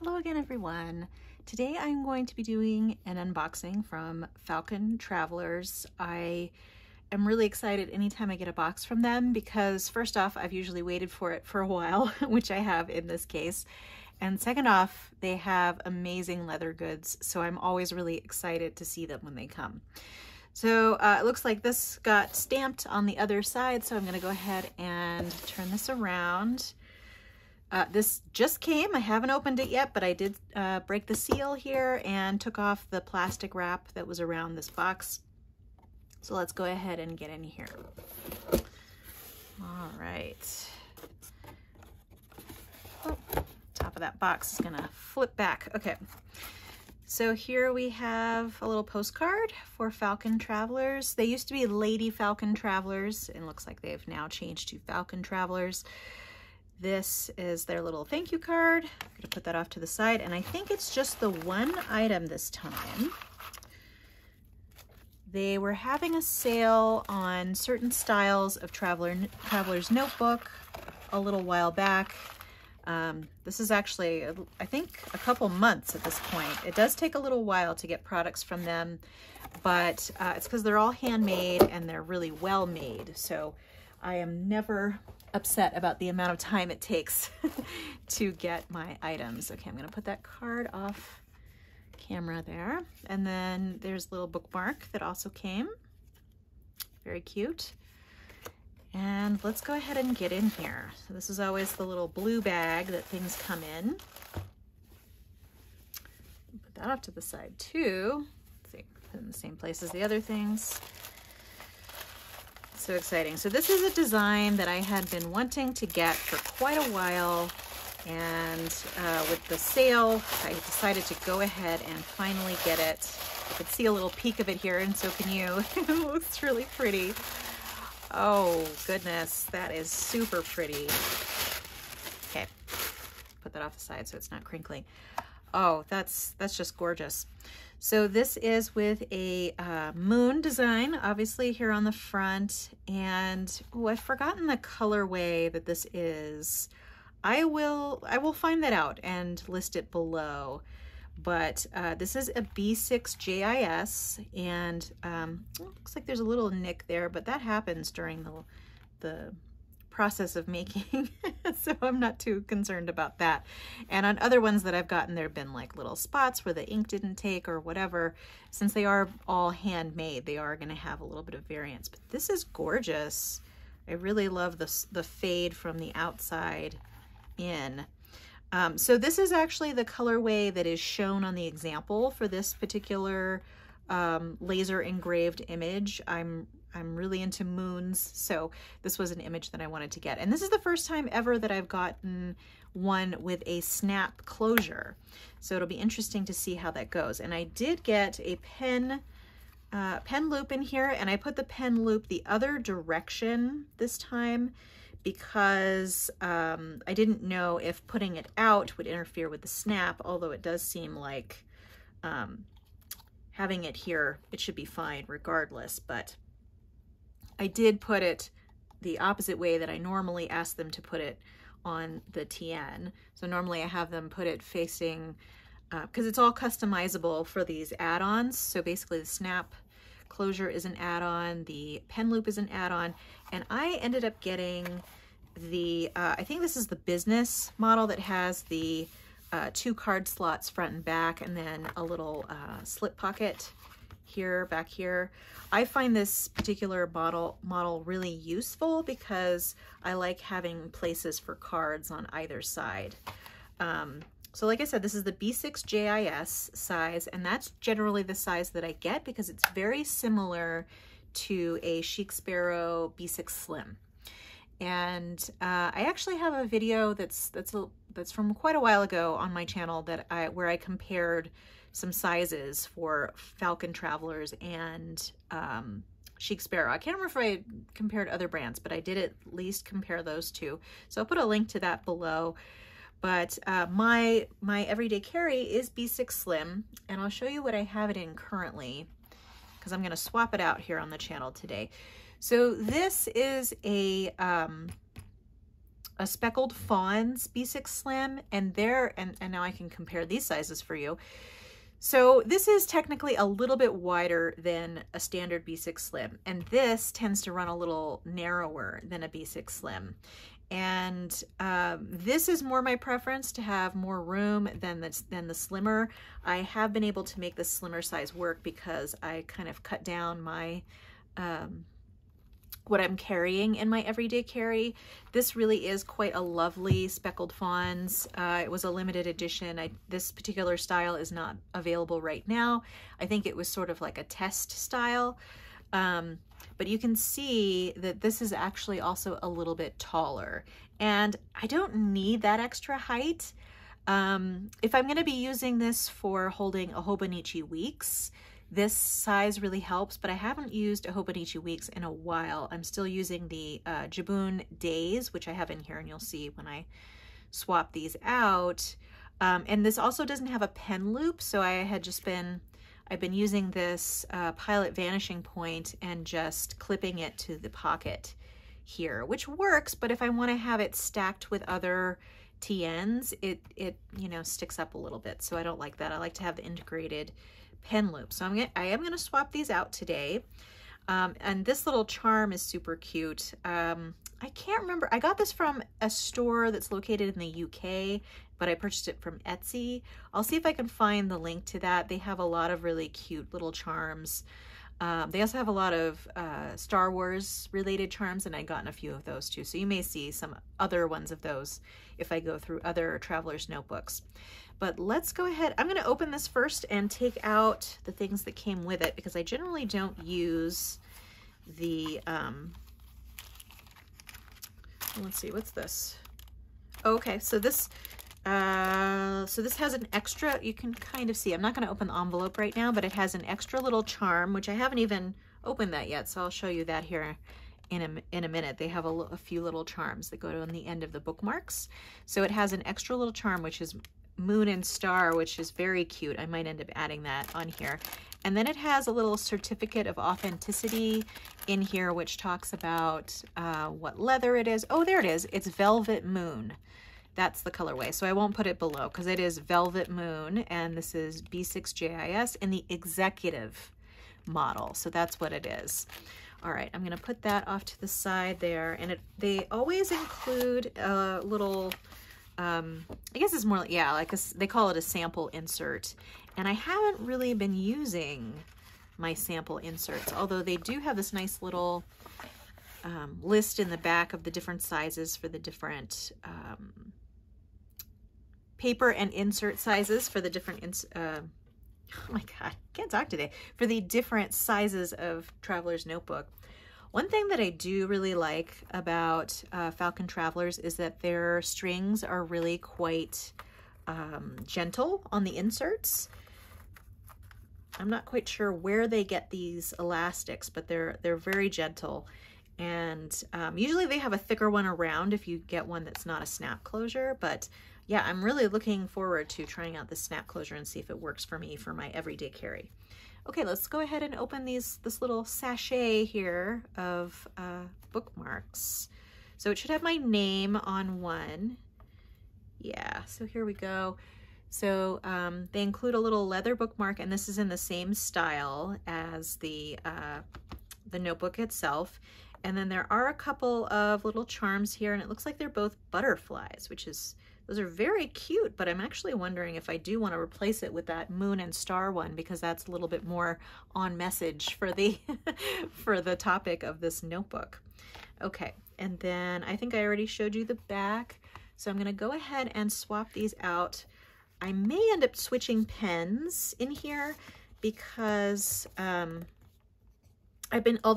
Hello again, everyone. Today I'm going to be doing an unboxing from Falcon Travelers. I am really excited anytime I get a box from them because first off, I've usually waited for it for a while, which I have in this case. And second off, they have amazing leather goods, so I'm always really excited to see them when they come. So it looks like this got stamped on the other side, so I'm going to go ahead and turn this around. This just came. I haven't opened it yet, but I did break the seal here and took off the plastic wrap that was around this box. So let's go ahead and get in here. All right. Oh, top of that box is gonna flip back. Okay. So here we have a little postcard for Falcon Travelers. They used to be Lady Falcon Travelers, and looks like they've now changed to Falcon Travelers. This is their little thank you card. I'm gonna put that off to the side, and I think it's just the one item this time. They were having a sale on certain styles of Traveler's Notebook a little while back. This is actually, I think, a couple months at this point. It does take a little while to get products from them, but it's because they're all handmade and they're really well made. So I am never upset about the amount of time it takes to get my items. Okay, I'm gonna put that card off camera there. And then there's a little bookmark that also came. Very cute. And let's go ahead and get in here. So this is always the little blue bag that things come in. Put that off to the side too. Let's see, put it in the same place as the other things. So exciting. So this is a design that I had been wanting to get for quite a while, and with the sale I decided to go ahead and finally get it. You can see a little peek of it here, and so can you. It looks really pretty. Oh goodness, that is super pretty. Okay, put that off the side so it's not crinkly. Oh, that's just gorgeous. So this is with a moon design, obviously here on the front, and oh, I've forgotten the colorway that this is. I will find that out and list it below. But this is a B6 JIS, and it looks like there's a little nick there, but that happens during the process of making, so I'm not too concerned about that. And on other ones that I've gotten, there have been like little spots where the ink didn't take or whatever. Since they are all handmade, they are going to have a little bit of variance, but this is gorgeous. I really love the fade from the outside in. So this is actually the colorway that is shown on the example for this particular laser engraved image. I'm really into moons, so this was an image that I wanted to get. And this is the first time ever that I've gotten one with a snap closure. So it'll be interesting to see how that goes. And I did get a pen loop in here, and I put the pen loop the other direction this time because I didn't know if putting it out would interfere with the snap, although it does seem like having it here, it should be fine regardless. But I did put it the opposite way that I normally ask them to put it on the TN. So normally I have them put it facing, because it's all customizable for these add-ons. So basically the snap closure is an add-on, the pen loop is an add-on, and I ended up getting the, I think this is the business model that has the 2 card slots front and back, and then a little slip pocket here, back here. I find this particular model really useful because I like having places for cards on either side. So like I said, this is the B6 JIS size, and that's generally the size that I get because it's very similar to a Chic Sparrow B6 Slim. And I actually have a video that's from quite a while ago on my channel where I compared some sizes for Falcon Travelers and Chic Sparrow. I can't remember if I compared other brands, but I did at least compare those two. So I'll put a link to that below. But my everyday carry is B6 Slim, and I'll show you what I have it in currently because I'm going to swap it out here on the channel today. So this is a a Speckled Fawns B6 Slim, and now I can compare these sizes for you. So this is technically a little bit wider than a standard B6 Slim, and this tends to run a little narrower than a B6 Slim. And this is more my preference, to have more room than the slimmer. I have been able to make the slimmer size work because I kind of cut down my what I'm carrying in my everyday carry. This really is quite a lovely Speckled Fawns. It was a limited edition. This particular style is not available right now. I think it was sort of like a test style. But you can see that this is actually also a little bit taller, and I don't need that extra height. If I'm going to be using this for holding a Hobonichi Weeks, this size really helps, but I haven't used a Hobonichi Weeks in a while. I'm still using the Jabun Days, which I have in here, and you'll see when I swap these out. And this also doesn't have a pen loop, so I've been using this Pilot Vanishing Point and just clipping it to the pocket here, which works, but if I want to have it stacked with other TNs, it you know, sticks up a little bit, so I don't like that. I like to have the integrated pen loop. So I am going to swap these out today. And this little charm is super cute. I can't remember. I got this from a store that's located in the UK, but I purchased it from Etsy. I'll see if I can find the link to that. They have a lot of really cute little charms. They also have a lot of Star Wars related charms, and I've gotten a few of those too. So you may see some other ones of those if I go through other traveler's notebooks. But let's go ahead. I'm going to open this first and take out the things that came with it, because I generally don't use the, let's see, what's this? Okay, so this has an extra, you can kind of see, I'm not going to open the envelope right now, but it has an extra little charm, which I haven't even opened that yet, so I'll show you that here in a minute. They have a few little charms that go to on the end of the bookmarks. So it has an extra little charm, which is Moon and Star, which is very cute. I might end up adding that on here. And then it has a little certificate of authenticity in here, which talks about what leather it is. Oh, there it is. It's Velvet Moon. That's the colorway. So I won't put it below because it is Velvet Moon, and this is B6JIS in the executive model. So that's what it is. All right, I'm going to put that off to the side there. And they always include a little, I guess it's more like, yeah, like they call it a sample insert. And I haven't really been using my sample inserts, although they do have this nice little list in the back of the different sizes for the different paper and insert sizes for the different, oh my God, I can't talk today, for the different sizes of Traveler's Notebook. One thing that I do really like about Falcon Travelers is that their strings are really quite gentle on the inserts. I'm not quite sure where they get these elastics, but they're very gentle. And usually they have a thicker one around if you get one that's not a snap closure. But yeah, I'm really looking forward to trying out this snap closure and see if it works for me for my everyday carry. Okay, let's go ahead and open this little sachet here of bookmarks. So it should have my name on one. Yeah, so here we go. So they include a little leather bookmark, and this is in the same style as the notebook itself. And then there are a couple of little charms here, and it looks like they're both butterflies, those are very cute, but I'm actually wondering if I do want to replace it with that Moon and Star one, because that's a little bit more on message for the for the topic of this notebook. Okay, and then I think I already showed you the back, so I'm going to go ahead and swap these out. I may end up switching pens in here because although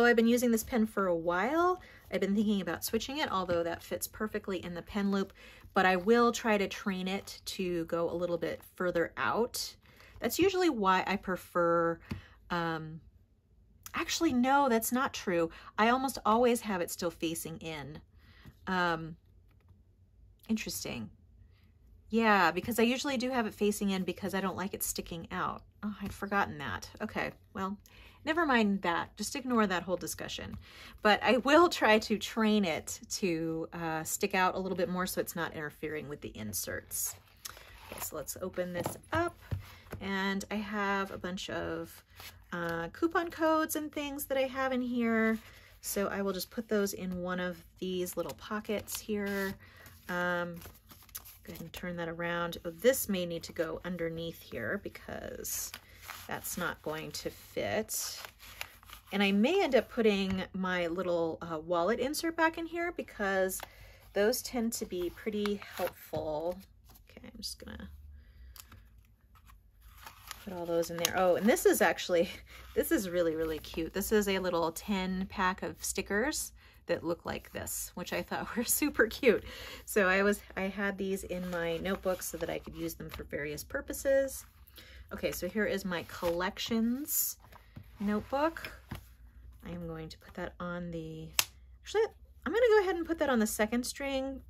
I've been using this pen for a while, I've been thinking about switching it, although that fits perfectly in the pen loop, but I will try to train it to go a little bit further out. That's usually why I prefer, actually, no, that's not true. I almost always have it still facing in. Interesting. Yeah, because I usually do have it facing in because I don't like it sticking out. Oh, I'd forgotten that. Okay, well, never mind that. Just ignore that whole discussion. But I will try to train it to stick out a little bit more so it's not interfering with the inserts. Okay, so let's open this up. And I have a bunch of coupon codes and things that I have in here. So I will just put those in one of these little pockets here. Go ahead and turn that around. Oh, this may need to go underneath here because that's not going to fit. And I may end up putting my little wallet insert back in here because those tend to be pretty helpful. Okay, I'm just gonna put all those in there. Oh, and this is actually, this is really, really cute. This is a little 10 pack of stickers that look like this, which I thought were super cute. So I had these in my notebook so that I could use them for various purposes. Okay, so here is my collections notebook. I am going to put that on the, actually, I'm gonna go ahead and put that on the second string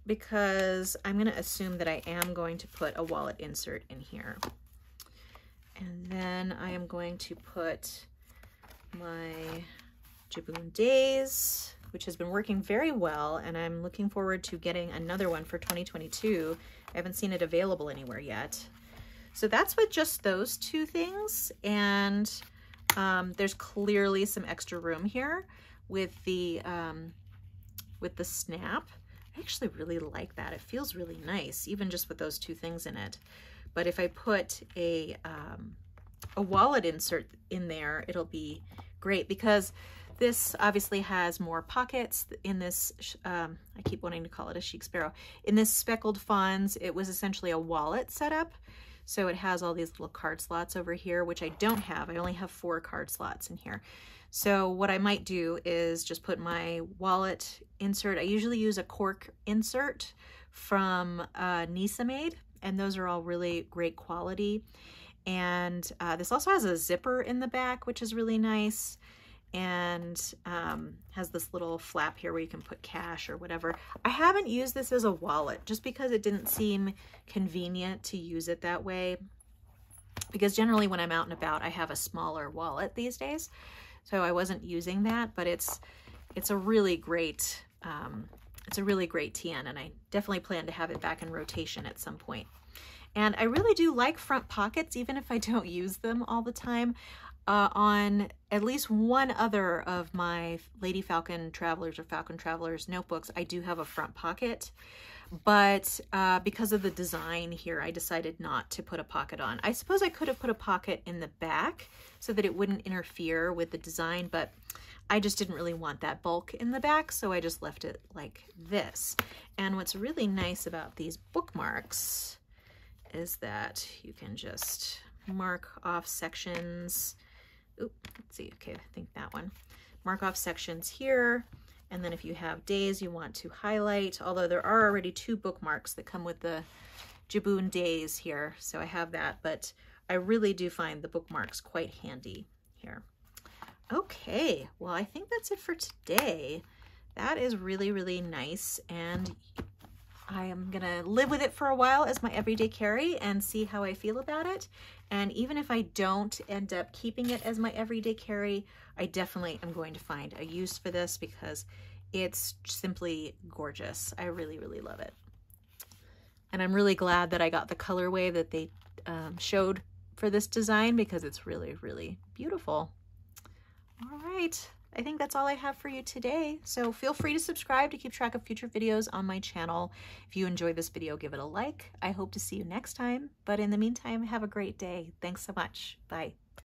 because I'm gonna assume that I am going to put a wallet insert in here. And then I am going to put my Jibun Days, which has been working very well, and I'm looking forward to getting another one for 2022. I haven't seen it available anywhere yet. So that's with just those two things, and there's clearly some extra room here with the snap. I actually really like that. It feels really nice, even just with those two things in it. But if I put a wallet insert in there, it'll be great because this obviously has more pockets in this, I keep wanting to call it a chic sparrow. In this speckled fawns, it was essentially a wallet setup. So it has all these little card slots over here, which I don't have. I only have 4 card slots in here. So what I might do is just put my wallet insert. I usually use a cork insert from Nisa Made, and those are all really great quality. And this also has a zipper in the back, which is really nice, and has this little flap here where you can put cash or whatever. I haven't used this as a wallet just because it didn't seem convenient to use it that way, because generally when I'm out and about I have a smaller wallet these days, so I wasn't using that. But it's a really great TN, and I definitely plan to have it back in rotation at some point. And I really do like front pockets, even if I don't use them all the time. On at least one other of my Lady Falcon Travelers or Falcon Travelers notebooks, I do have a front pocket. But because of the design here, I decided not to put a pocket on. I suppose I could have put a pocket in the back so that it wouldn't interfere with the design, but I just didn't really want that bulk in the back, so I just left it like this. And what's really nice about these bookmarks is that you can just mark off sections. Oop, let's see, okay, I think that one. Mark off sections here, and then if you have days you want to highlight, although there are already 2 bookmarks that come with the Jibun Days here, so I have that, but I really do find the bookmarks quite handy here. Okay, well, I think that's it for today. That is really, really nice, and I am gonna live with it for a while as my everyday carry and see how I feel about it. And even if I don't end up keeping it as my everyday carry, I definitely am going to find a use for this because it's simply gorgeous. I really, really love it. And I'm really glad that I got the colorway that they showed for this design because it's really, really beautiful. All right. I think that's all I have for you today. So feel free to subscribe to keep track of future videos on my channel. If you enjoyed this video, give it a like. I hope to see you next time. But in the meantime, have a great day. Thanks so much. Bye.